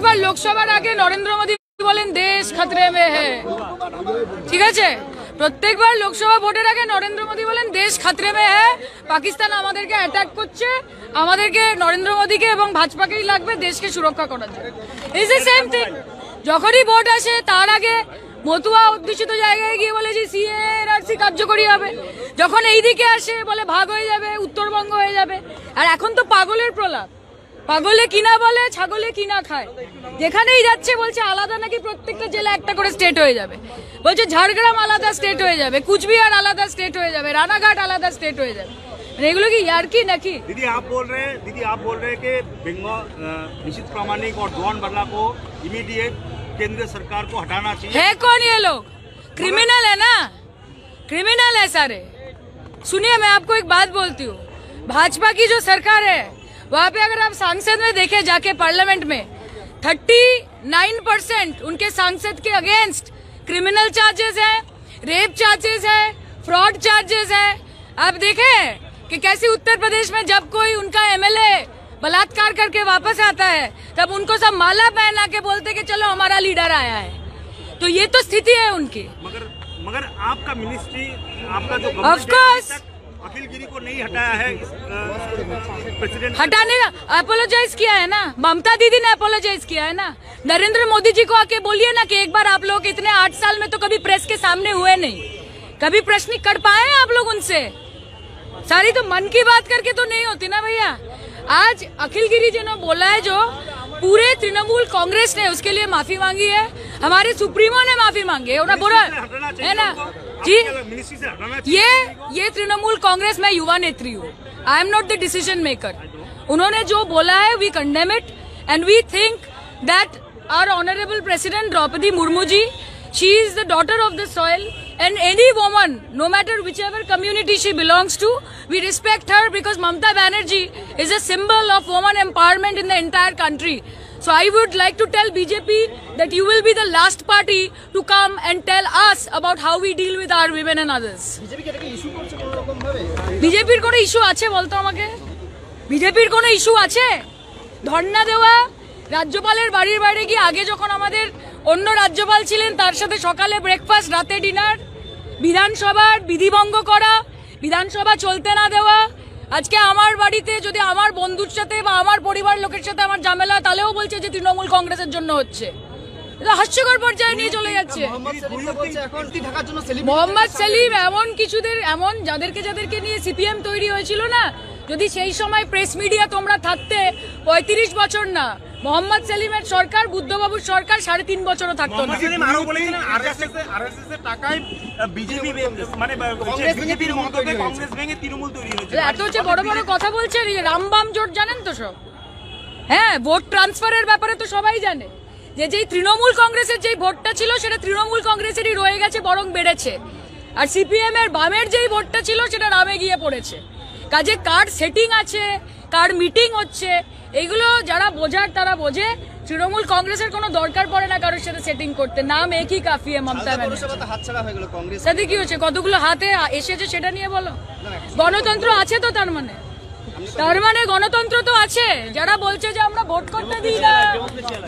প্রত্যেকবার লোকসভার আগে নরেন্দ্র মোদী বলেন দেশ খতরে মে হ্যায়, ঠিক আছে? প্রত্যেকবার লোকসভা ভোটের আগে নরেন্দ্র মোদী বলেন দেশ খতরে মে হ্যায়, পাকিস্তান আমাদেরকে অ্যাটাক করছে, আমাদেরকে নরেন্দ্র মোদীকে এবং ভাজপাকেই লাগবে দেশকে সুরক্ষা করার জন্য। Is the same thing. যখনই ভোট আসে তার আগে মতুয়া অধ্যুষিত জায়গায় গিয়ে বলে যে সিএআরসি কার্যকরী হবে, যখন এইদিকে আসে বলে ভাগ হয়ে যাবে, উত্তরবঙ্গ হয়ে যাবে। আর এখন তো পাগলের প্রলাপ, পাগলে কিনা বলে ছাগলে কিনা খায়, যেখানেই যাচ্ছে বলছে আলাদা নাকি প্রত্যেকটা জেলা একটা করে স্টেট হয়ে যাবে, বলছে ঝাড়গ্রাম আলাদা স্টেট হয়ে যাবে, কুচবিহার আলাদা স্টেট হয়ে যাবে, রানাঘাট আলাদা স্টেট হয়ে যাবে। এগুলো কি यार्की নাকি? दीदी आप बोल रहे हैं कि बंगाल निशित प्रामाणिक और जॉन बर्ला को इमीडिएट केंद्र सरकार को हटाना चाहिए। है कौन ये लोग? क्रिमिनल है ना, क्रिमिनल है सारे। सुनिए मैं आपको एक बात बोलती हूँ, भाजपा की जो सरकार है वहाँ पे अगर आप सांसद में देखे जाके पार्लियामेंट में 39% उनके सांसद के अगेंस्ट क्रिमिनल चार्जेस है, रेप चार्जेस है, फ्रॉड चार्जेस है। आप देखे कि कैसे उत्तर प्रदेश में जब कोई उनका एमएलए बलात्कार करके वापस आता है तब उनको सब माला पहना के बोलते कि चलो हमारा लीडर आया है। तो ये तो स्थिति है उनकी। मगर आपका मिनिस्ट्री, आपका जो ऑफ कोर्स अखिल गिरी को नहीं हटाया है, प्रेसिडेंट हटाने का अपोलोजाइज किया है ना, ममता दीदी ने अपोलोजाइज किया है ना। नरेंद्र मोदी जी को आके बोलिए ना कि एक बार आप लोग इतने 8 साल में तो कभी प्रेस के सामने हुए नहीं, कभी प्रश्न कर पाए हैं आप लोग उनसे? सारी तो मन की बात करके तो नहीं होती ना भैया। आज अखिल गिरी जी ने बोला है, जो पूरे तृणमूल कांग्रेस ने उसके लिए माफी मांगी है, हमारे सुप्रीमो ने माफी मांगी है, बोला है ना जी। ये तृणमूल कांग्रेस, मैं युवा नेत्री हूँ, I am not the decision maker. उन्होंने जो बोला है we condemn it and we think that our honourable president Draupadi Murmu ji, she is the daughter of the soil, and any woman, no matter whichever community she belongs to, we respect her because Mamata Banerjee is a symbol of woman empowerment in the entire country. So I would like to tell BJP that you will be the last party to come and tell us about how we deal with our women and others. BJP কোনো issue আছে বলতো আমাকে? BJP কোনো issue আছে? ধর্ণা দেওয়া, রাজ্যপালের বাড়ির বাইরে গিয়ে, আগে যখন আমাদের অন্য রাজ্যপাল ছিলেন তার সাথে সকালে ব্রেকফাস্ট, রাতে ডিনার, বিধানসভার বিধিভঙ্গ করা, বিধানসভা চলতে না দেওয়া। আজকে আমার বাড়িতে যদি আমার বন্ধুর সাথে বা আমার পরিবার লোকের সাথে আমার ঝামেলা, তাহলেও বলছে যে তৃণমূল কংগ্রেসের জন্য হচ্ছে। এটা হাস্যকর পর্যায়ে নিয়ে চলে যাচ্ছে। মোহাম্মদ সেলিম এমন কিছুদের, এমন যাদেরকে নিয়ে সিপিএম তৈরি হয়েছিল না, যদি সেই সময় প্রেস মিডিয়া তোমরা থাকতে 35 বছর না, মোহাম্মদ সেলিমের সরকার, বুদ্ধবাবুর সরকার 3.5 বছরও থাকতো না। এত হচ্ছে বড় বড় কথা বলছেন, রামবাম জোট জানেন তো সব। হ্যাঁ, ভোট ট্রান্সফারের ব্যাপারে তো সবাই জানে যে যেই তৃণমূল কংগ্রেসের যেই ভোটটা ছিল সেটা তৃণমূল কংগ্রেসেরই রয়ে গেছে, বরং বেড়েছে। আর সিপিএম এর বামের যেই ভোটটা ছিল সেটা রামে গিয়ে পড়েছে। কাজে কার সেটিং আছে, কার মিটিং হচ্ছে, এগুলো যারা বোঝার তারা বোঝে। তৃণমূল কংগ্রেসের কোনো দরকার পড়ে না কারোর সাথে সেটিং করতে, নাম একই কাফি। মমতা ব্যানার্জি সাথে কি হচ্ছে, কতগুলো হাতে এসেছে সেটা নিয়ে বলো। গণতন্ত্র আছে তো, তার মানে গণতন্ত্র তো আছে। যারা বলছে যে আমরা ভোট করতে দিই না,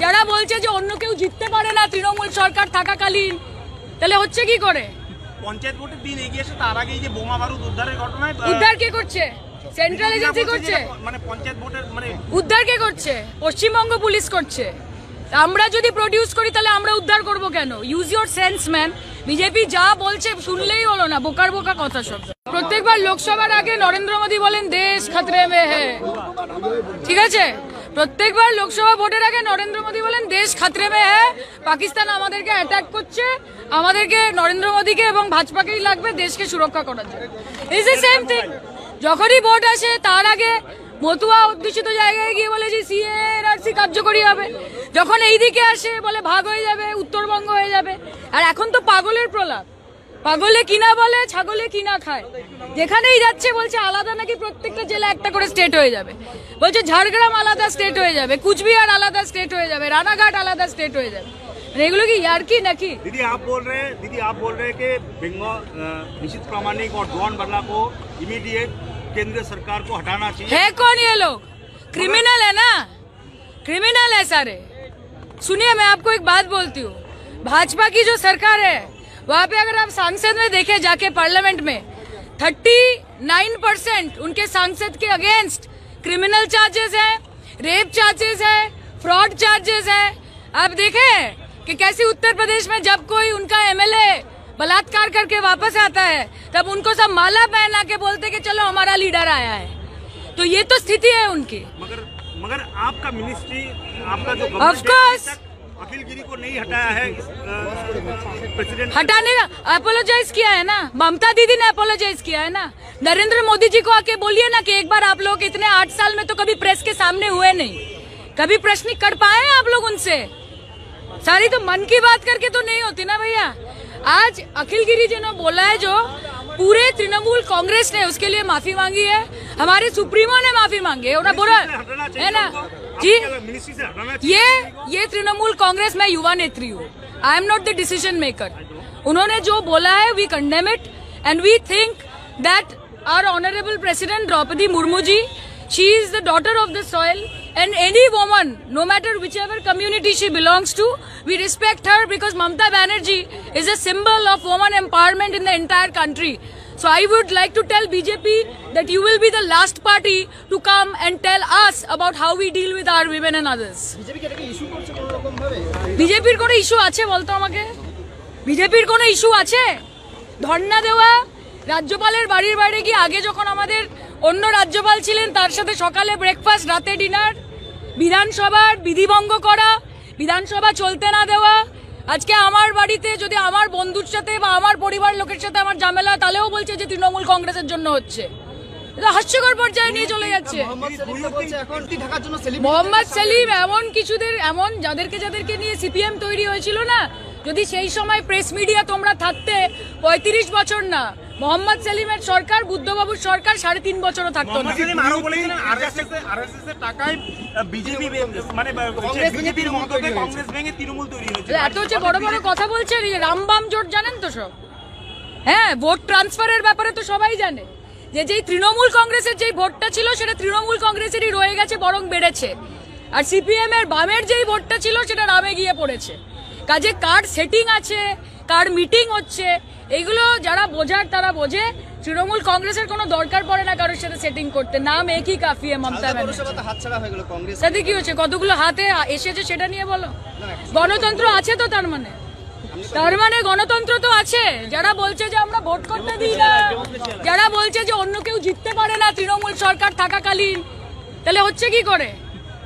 যারা বলছে যে অন্য কেউ জিততে পারে না তৃণমূল সরকার থাকাকালীন, তাহলে হচ্ছে কি করে? পঞ্চায়েত ভোটের দিন এগিয়ে এসে তার আগেই যে বোমা বারুদ উদ্ধারের ঘটনায়, উদ্ধার কে করছে? সেন্ট্রাল এজেন্সি করছে, মানে পঞ্চায়েত ভোটের উদ্ধার কে করছে? পশ্চিমবঙ্গ পুলিশ করছে। আমরা যদি প্রডিউস করি তাহলে আমরা উদ্ধার করব কেন? Use your sense man. BJP যা বলছে শুনলেই হলো না, বোকার বোকা কথা সব। প্রত্যেকবার লোকসভার আগে নরেন্দ্র মোদী বলেন দেশ খতরে মে হ্যায়, ঠিক আছে? প্রত্যেকবার লোকসভা ভোটের আগে নরেন্দ্র মোদী বলেন দেশ খতরে মে হ্যায়, পাকিস্তান আমাদেরকে অ্যাটাক করছে, আমাদেরকে নরেন্দ্র মোদীকে এবং ভাজপাকেই লাগবে দেশকে সুরক্ষা করার জন্য। Is the same thing. যখনই ভোট আসে তার আগে মতুয়া অধ্যুষিত জায়গায় গিয়ে বলে যে সিএআরসি কার্যকরী হবে, যখন এইদিকে আসে বলে ভাগ হয়ে যাবে, উত্তরবঙ্গ হয়ে যাবে। আর এখন তো পাগলের প্রলাপ, পাগলে কিনা বলে ছাগলে কিনা খায়, যেখানেই যাচ্ছে বলছে আলাদা নাকি প্রত্যেকটা জেলা একটা করে স্টেট হয়ে যাবে, বলছে ঝাড়গ্রাম আলাদা স্টেট হয়ে যাবে, কুচবিহার আলাদা স্টেট হয়ে যাবে, রানাঘাট আলাদা স্টেট হয়ে যাবে। এগুলো কি यार्की নাকি? दीदी आप बोल रहे हैं कि बंगाल निशित प्रामाणिक और जॉन बर्ला को इमीडिएट केंद्र सरकार को हटाना चाहिए। है कौन ये लोग? क्रिमिनल है ना, क्रिमिनल है सारे। सुनिए, मैं आपको एक बात बोलती हूँ, भाजपा की जो सरकार है वहाँ पे अगर आप सांसद में देखे जाके पार्लियामेंट में 39% उनके सांसद के अगेंस्ट क्रिमिनल चार्जेस है, रेप चार्जेस है, फ्रॉड चार्जेस है। आप देखें कि कैसे उत्तर प्रदेश में जब कोई उनका एमएलए बलात्कार करके वापस आता है तब उनको सब माला पहना के बोलते कि चलो हमारा लीडर आया है। तो ये तो स्थिति है उनकी। मगर आपका मिनिस्ट्री, आपका जो ऑफ कोर्स अखिल गिरी को नहीं हटाया है, प्रेसिडेंट हटाने का अपोलोजाइज किया है ना, ममता दीदी ने अपोलोजाइज किया है ना। नरेंद्र मोदी जी को आके बोलिए ना कि एक बार आप लोग इतने 8 साल में तो कभी प्रेस के सामने हुए नहीं, कभी प्रश्न कर पाए हैं आप लोग उनसे। सारी तो मन की बात करके तो नहीं होती ना भैया। आज अखिल गिरी जी ने बोला है, जो पूरे तृणमूल कांग्रेस ने उसके लिए माफी मांगी है, हमारे सुप्रीमो ने माफी मांगी है, और बोला है ना जी, ये तृणमूल कांग्रेस, मैं युवा नेत्री हूँ, I am not the decision maker. उन्होंने जो बोला है we condemn it and we think that our honourable president Draupadi Murmu ji, she is the daughter of the soil and any woman, no matter whichever community she belongs to, we respect her because Mamata Banerjee is a symbol of woman empowerment in the entire country. So I would like to tell BJP that you will be the last party to come and tell us about how we deal with our women and others. বিজেপির কোনো issue আছে বলতো আমাকে? বিজেপির কোনো issue আছে? ধর্ণা দেওয়া, রাজ্যপালের বাড়ির বাইরে গিয়ে, আগে যখন আমাদের অন্য রাজ্যপাল ছিলেন তার সাথে সকালে ব্রেকফাস্ট, রাতে ডিনার, বিধানসভার বিধিভঙ্গ করা, বিধানসভা চলতে না দেওয়া। আজকে আমার বাড়িতে যদি আমার বন্ধুর সাথে বা আমার পরিবার লোকের সাথে আমার ঝামেলা, তাহলেও বলছে যে তৃণমূল কংগ্রেসের জন্য হচ্ছে। হাস্যকর পর্যায়ে নিয়ে চলে যাচ্ছে। মোহাম্মদ সেলিম এমন কিছুদের, এমন যাদেরকে নিয়ে সিপিএম তৈরি হয়েছিল না, যদি সেই সময় প্রেস মিডিয়া তোমরা থাকতে 35 বছর না, মোহাম্মদ সেলিমের সরকার, বুদ্ধবাবুর সরকার 3.5 বছরও থাকতো না। এত হচ্ছে বড় বড় কথা বলছে, রামবাম জোট জানেন তো সব। হ্যাঁ, ভোট ট্রান্সফারের ব্যাপারে তো সবাই জানে যে যেই তৃণমূল কংগ্রেসের যেই ভোটটা ছিল সেটা তৃণমূল কংগ্রেসেরই রয়ে গেছে, বরং বেড়েছে। আর সিপিএম এর বামের যেই ভোটটা ছিল সেটা রামে গিয়ে পড়েছে। কাজে কার সেটিং আছে, কার মিটিং হচ্ছে, এগুলো যারা বোঝার তারা বোঝে। তৃণমূল কংগ্রেসের কোনো দরকার পড়ে না কারোর সাথে সেটিং করতে। নাম একই কাফি মমতা ব্যানার্জি। তাতে কি হচ্ছে, কতগুলো হাতে এসেছে সেটা নিয়ে বলো। গণতন্ত্র আছে তো, তার মানে গণতন্ত্র তো আছে। যারা বলছে যে আমরা ভোট করতে দিই না, যারা বলছে যে অন্য কেউ জিততে পারে না তৃণমূল সরকার থাকাকালীন, তাহলে হচ্ছে কি করে?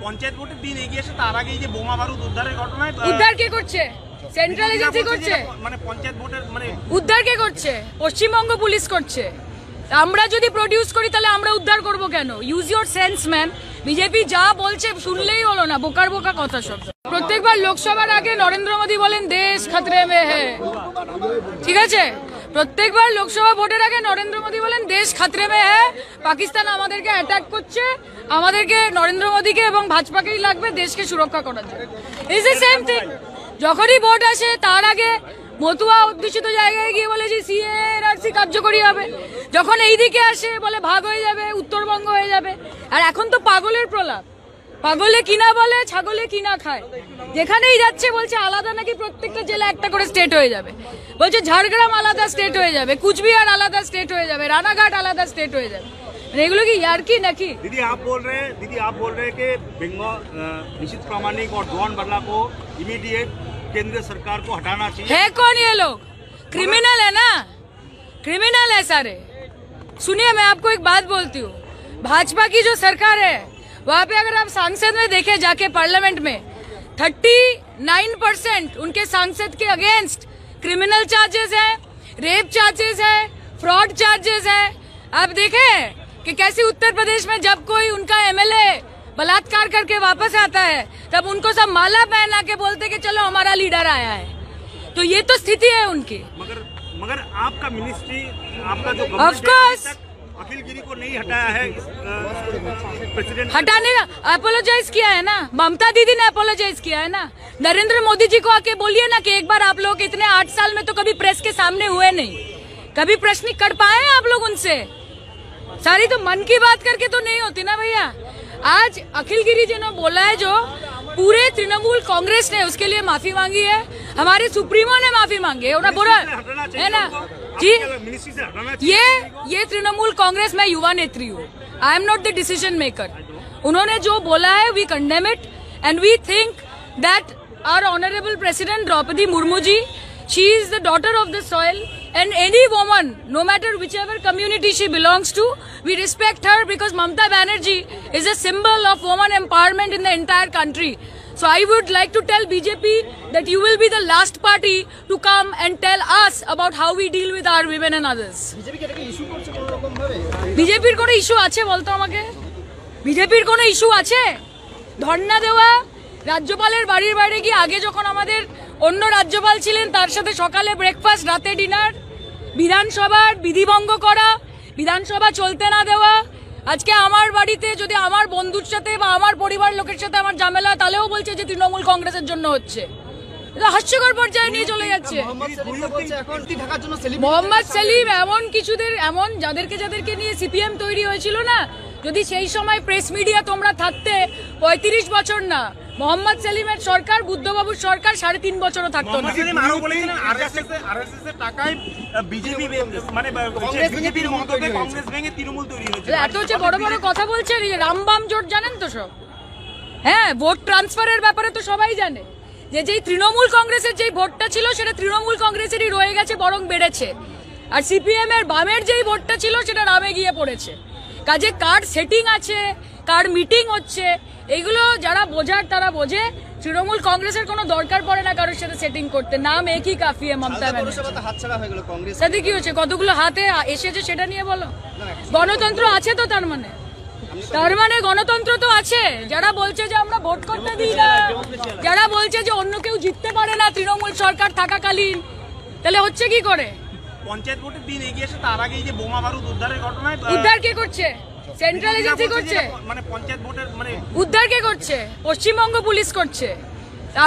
পঞ্চায়েত ভোটের দিন এগিয়ে এসে তার আগেই যে বোমা বারুদ উদ্ধারের ঘটনায়, উদ্ধার কে করছে? সেন্ট্রাল এজেন্সি করছে। মানে পঞ্চায়েত ভোটের উদ্ধার কে করছে? পশ্চিমবঙ্গ পুলিশ করছে। আমরা যদি প্রডিউস করি তাহলে আমরা উদ্ধার করব কেন? Use your sense man. BJP যা বলছে শুনলেই হলো না, বোকার বোকা কথা সব। প্রত্যেকবার লোকসভার আগে নরেন্দ্র মোদী বলেন দেশ খতরে মে হ্যায়, ঠিক আছে? প্রত্যেকবার লোকসভা ভোটের আগে নরেন্দ্র মোদী বলেন দেশ খতরে মে হ্যায়, পাকিস্তান আমাদেরকে অ্যাটাক করছে, আমাদেরকে নরেন্দ্র মোদীকে এবং ভাজপাকেই লাগবে দেশকে সুরক্ষা করার জন্য। Is the same thing. যখনই ভোট আসে তার আগে মতুয়া অধ্যুষিত জায়গায় গিয়ে বলে যে সিএআরসি কার্যকরী হবে, যখন এইদিকে আসে বলে ভাগ হয়ে যাবে, উত্তরবঙ্গ হয়ে যাবে। আর এখন তো পাগলের প্রলাপ, পাগলে কিনা বলে ছাগলে কিনা খায়। যেখানেই যাচ্ছে বলছে আলাদা নাকি প্রত্যেকটা জেলা একটা করে স্টেট হয়ে যাবে, বলছে ঝাড়গ্রাম আলাদা স্টেট হয়ে যাবে, কুচবিহার আলাদা স্টেট হয়ে যাবে, রানাঘাট আলাদা স্টেট হয়ে যাবে। এগুলো কি यार्की নাকি? दीदी आप बोल रहे हैं कि बंगाल निशित प्रामाणिक और जॉन बर्ला को इमीडिएट केंद्र सरकार को हटाना चाहिए। है कौन ये लोग? क्रिमिनल है ना, क्रिमिनल है सारे। सुनिए, मैं आपको एक बात बोलती हूँ, भाजपा की जो सरकार है वहाँ पे अगर आप सांसद में देखे जाके पार्लियामेंट में 39% उनके सांसद के अगेंस्ट क्रिमिनल चार्जेस है, रेप चार्जेस है, फ्रॉड चार्जेस है। आप देखें कि कैसे उत्तर प्रदेश में जब कोई उनका एमएलए बलात्कार करके वापस आता है तब उनको सब माला पहना के बोलते कि चलो हमारा लीडर आया है। तो ये तो स्थिति है उनकी। मगर आपका मिनिस्ट्री, आपका जो ऑफ कोर्स अखिल गिरी को नहीं हटाया है, प्रेसिडेंट हटाने का अपोलोजाइज किया है ना, ममता दीदी ने अपोलोजाइज किया है ना। नरेंद्र मोदी जी को आके बोलिए ना कि एक बार आप लोग इतने 8 साल में तो कभी प्रेस के सामने हुए नहीं, कभी प्रश्न कर पाए हैं आप लोग उनसे। सारी तो मन की बात करके तो नहीं होती ना भैया। आज अखिल गिरी जी ने बोला है, जो पूरे तृणमूल कांग्रेस ने उसके लिए माफी मांगी है, हमारे सुप्रीमो ने माफी मांगी है। उन्हें बोला है ना जी, मिनिस्ट्री से हटाना चाहिए। ये तृणमूल कांग्रेस, मैं युवा नेत्री हूँ, I am not the decision maker. उन्होंने जो बोला है we condemn it and we think that our honourable president Draupadi Murmu ji, she is the daughter of the soil, and any woman, no matter whichever community she belongs to, we respect her because Mamata Banerjee is a symbol of woman empowerment in the entire country. So I would like to tell BJP that you will be the last party to come and tell us about how we deal with our women and others. বিজেপির কোনো issue আছে বলতো আমাকে? বিজেপির কোনো issue আছে? ধর্ণা দেওয়া, রাজ্যপালের বাড়ির বাইরে গিয়ে আগে যখন আমাদের অন্য রাজ্যপাল ছিলেন তার সাথে সকালে ব্রেকফাস্ট, রাতে ডিনার, বিধানসভার বিধিভঙ্গ করা, বিধানসভা চলতে না দেওয়া। আজকে আমার বাড়িতে যদি আমার বন্ধুর সাথে বা আমার পরিবার লোকের সাথে আমার ঝামেলা, তাহলেও বলছে যে তৃণমূল কংগ্রেসের জন্য হচ্ছে। এটা হাস্যকর পর্যায়ে নিয়ে চলে যাচ্ছে। মোহাম্মদ সেলিম এমন যাদেরকে নিয়ে সিপিএম তৈরি হয়েছিল না, যদি সেই সময় প্রেস মিডিয়া তোমরা থাকতে 35 বছর না, মোহাম্মদ সেলিমের সরকার, বুদ্ধবাবুর সরকার 3.5 বছরও থাকতো না। আরো বলেছিলেন আরএসএস এর টাকায় বিজেপি মানে বিজেপির মদতে কংগ্রেস ভেঙে তৃণমূল তৈরি হয়েছে। এত হচ্ছে বড় বড় কথা বলছেন, এই রামবাম জোট জানেন তো সব। হ্যাঁ, ভোট ট্রান্সফারের ব্যাপারে তো সবাই জানে যে যেই তৃণমূল কংগ্রেসের যেই ভোটটা ছিল সেটা তৃণমূল কংগ্রেসেরই রয়ে গেছে, বরং বেড়েছে। আর সিপিএম এর বামের যেই ভোটটা ছিল সেটা রামে গিয়ে পড়েছে। কাজে কার সেটিং আছে, কার মিটিং হচ্ছে, এগুলো যারা বোঝার তারা বোঝে। তৃণমূল কংগ্রেসের কোনো দরকার পড়ে না কারোর সাথে সেটিং করতে, নাম একই কাফি মমতা ব্যানার্জি। সাথে কি হচ্ছে, কতগুলো হাতে এসেছে সেটা নিয়ে বলো। গণতন্ত্র আছে তো, তার মানে গণতন্ত্র তো আছে। যারা বলছে যে আমরা ভোট করতে দিই না, যারা বলছে যে অন্য কেউ জিততে পারে না তৃণমূল সরকার থাকাকালীন, তাহলে হচ্ছে কি করে? পঞ্চায়েত ভোটের দিন এগিয়ে এসে তার আগেই যে বোমা বারুদ উদ্ধারের ঘটনায়, উদ্ধার কে করছে? সেন্ট্রাল এজেন্সি করছে। মানে পঞ্চায়েত ভোটের মানে উদ্ধার কে করছে? পশ্চিমবঙ্গ পুলিশ করছে।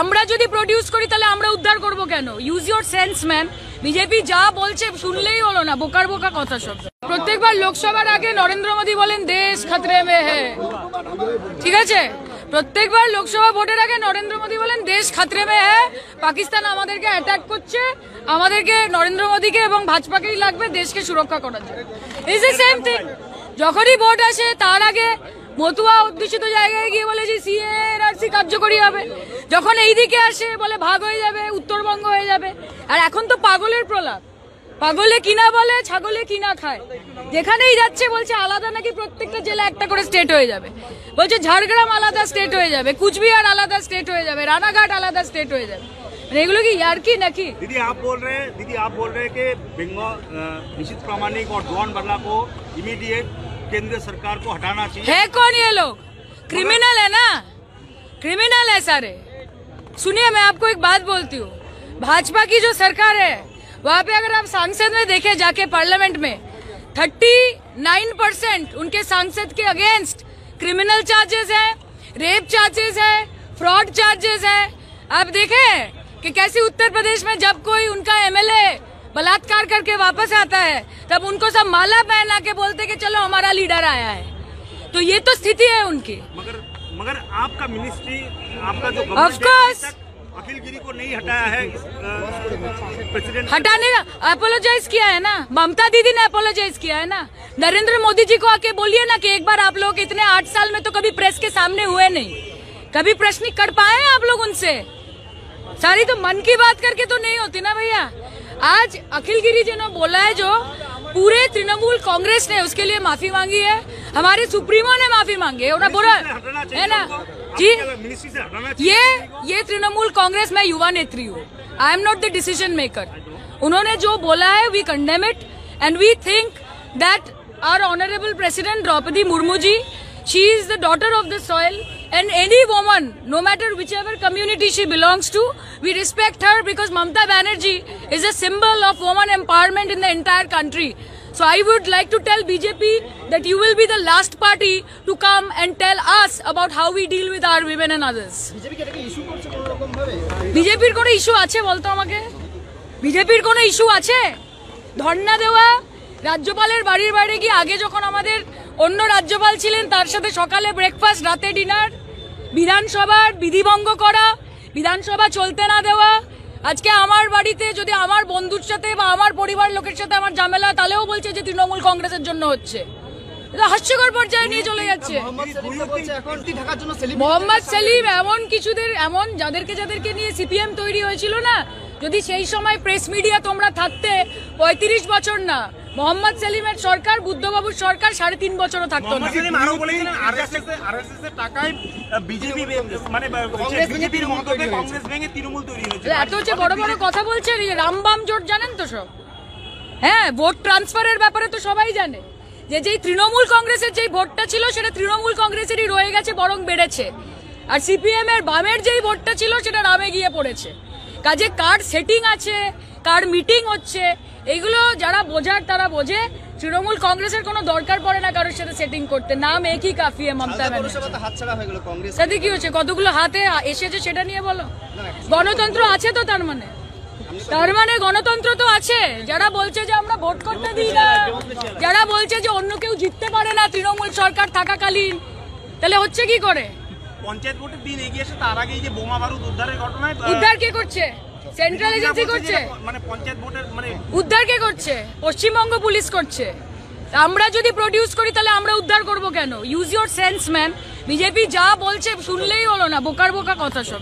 আমরা যদি প্রডিউস করি তাহলে আমরা উদ্ধার করব কেন? Use your sense man. BJP যা বলছে শুনলেই হলো না, বোকার বোকা কথা সব। প্রত্যেকবার লোকসভার আগে নরেন্দ্র মোদী বলেন দেশ খতরে মে হ্যায়, ঠিক আছে? প্রত্যেকবার লোকসভা ভোটের আগে নরেন্দ্র মোদী বলেন দেশ খতরে মে হ্যায়, পাকিস্তান আমাদেরকে অ্যাটাক করছে, আমাদেরকে নরেন্দ্র মোদীকে এবং ভাজপাকেই লাগবে দেশকে সুরক্ষা করার জন্য। Is the same thing. যখনই ভোট আসে তার আগে মতুয়া অধ্যুষিত জায়গায় গিয়ে বলে যে সিএআরসি কার্যকরী হবে, যখন এইদিকে আসে বলে ভাগ হয়ে যাবে, উত্তরবঙ্গ হয়ে যাবে। আর এখন তো পাগলের প্রলাপ, পাগলে কিনা বলে ছাগলে কিনা খায়। যেখানেই যাচ্ছে বলছে আলাদা নাকি প্রত্যেকটা জেলা একটা করে স্টেট হয়ে যাবে, বলছে ঝাড়গ্রাম আলাদা স্টেট হয়ে যাবে, কুচবিহার আলাদা স্টেট হয়ে যাবে, রানাঘাট আলাদা স্টেট হয়ে যাবে। এগুলো কি यार्की নাকি? दीदी आप बोल रहे हैं कि बंगाल निशित प्रामाणिक और जॉन बर्ला को इमीडिएट केंद्र सरकार को हटाना चाहिए। है कौन ये लोग? क्रिमिनल है ना, क्रिमिनल है सारे। सुनिए, मैं आपको एक बात बोलती हूँ, भाजपा की जो सरकार है वहाँ पे अगर आप सांसद में देखे जाके पार्लियामेंट में 39% उनके सांसद के अगेंस्ट क्रिमिनल चार्जेस है, रेप चार्जेस है, फ्रॉड चार्जेस है। आप देखे कि कैसे उत्तर प्रदेश में जब कोई उनका एमएलए बलात्कार करके वापस आता है तब उनको सब माला पहना के बोलते कि चलो हमारा लीडर आया है। तो ये तो स्थिति है उनकी। मगर आपका मिनिस्ट्री, आपका जो ऑफ कोर्स अखिल गिरी को नहीं हटाया है, प्रेसिडेंट हटाने का अपोलोजाइज किया है ना, ममता दीदी ने अपोलोजाइज किया है ना। नरेंद्र मोदी जी को आके बोलिए ना कि एक बार आप लोग इतने 8 साल में तो कभी प्रेस के सामने हुए नहीं, कभी प्रश्न कर पाए हैं आप लोग उनसे? सारी तो मन की बात करके तो नहीं होती ना भैया। आज अखिल गिरी जी ने बोला है, जो पूरे तृणमूल कांग्रेस ने उसके लिए माफी मांगी है, हमारे सुप्रीमो ने माफी मांगी है। उन्हें बोला है ना जी, मिनिस्ट्री से हटाना चाहिए। ये तृणमूल कांग्रेस, मैं युवा नेत्री हूँ, I am not the decision maker. उन्होंने जो बोला है we condemn it and we think that our honourable president Draupadi Murmu ji, she is the daughter of the soil, and any woman, no matter whichever community she belongs to, we respect her because Mamata Banerjee is a symbol of woman empowerment in the entire country. So I would like to tell BJP that you will be the last party to come and tell us about how we deal with our women and others. বিজেপির কোনো issue আছে বলতো আমাকে? বিজেপির কোনো issue আছে? ধর্ণা দেওয়া, রাজ্যপালের বাড়ির বাইরে গিয়ে আগে যখন আমাদের অন্য রাজ্যপাল ছিলেন তার সাথে সকালে ব্রেকফাস্ট, রাতে ডিনার, বিধানসভার বিধিভঙ্গ করা, বিধানসভা চলতে না দেওয়া। আজকে আমার বাড়িতে যদি আমার বন্ধুর সাথে বা আমার পরিবার লোকের সাথে আমার ঝামেলা, তাহলেও বলছে যে তৃণমূল কংগ্রেসের জন্য হচ্ছে। এটা হাস্যকর পর্যায়ে নিয়ে চলে যাচ্ছে। মোহাম্মদ সেলিম এমন কিছুদের, এমন যাদেরকে নিয়ে সিপিএম তৈরি হয়েছিল না, যদি সেই সময় প্রেস মিডিয়া তোমরা থাকতে 35 বছর না, মোহাম্মদ সেলিমের সরকার, বুদ্ধবাবুর সরকার 3.5 বছরও থাকতো না। সেলিম আরো বলেছিলেন আরএসএস এর টাকায় বিজেপি মানে বিজেপির মদতে কংগ্রেস ভেঙে তৃণমূল তৈরি হয়েছে। এত হচ্ছে বড় বড় কথা বলছেন, এই যে রামবাম জোট জানেন তো সব। হ্যাঁ, ভোট ট্রান্সফারের ব্যাপারে তো সবাই জানে যে যেই তৃণমূল কংগ্রেসের যেই ভোটটা ছিল সেটা তৃণমূল কংগ্রেসেরই রয়ে গেছে, বরং বেড়েছে। আর সিপিএম এর বামের যেই ভোটটা ছিল সেটা রামে গিয়ে পড়েছে। কাজে কার সেটিং আছে, কার মিটিং হচ্ছে, এগুলো যারা বোঝার তারা বোঝে। তৃণমূল কংগ্রেসের কোনো দরকার পড়ে না কারোর সাথে সেটিং করতে। নাম একই কাফি মমতা ব্যানার্জি। তাতে কি হচ্ছে, কতগুলো হাতে এসেছে সেটা নিয়ে বলো। গণতন্ত্র আছে তো, তার মানে গণতন্ত্র তো আছে। যারা বলছে যে আমরা ভোট করতে দিই না, যারা বলছে যে অন্য কেউ জিততে পারে না তৃণমূল সরকার থাকাকালীন, তাহলে হচ্ছে কি করে? পঞ্চায়েত ভোটের দিন এগিয়ে এসে তার আগেই যে বোমা বারুদ উদ্ধারের ঘটনায় উদ্ধার কে করছে? সেন্ট্রাল এজেন্সি করছে। মানে পঞ্চায়েত ভোটের মানে উদ্ধার কে করছে? পশ্চিমবঙ্গ পুলিশ করছে। আমরা যদি প্রডিউস করি তাহলে আমরা উদ্ধার করব কেন? Use your sense man. BJP যা বলছে শুনলেই হলো না, বোকার বোকা কথা সব।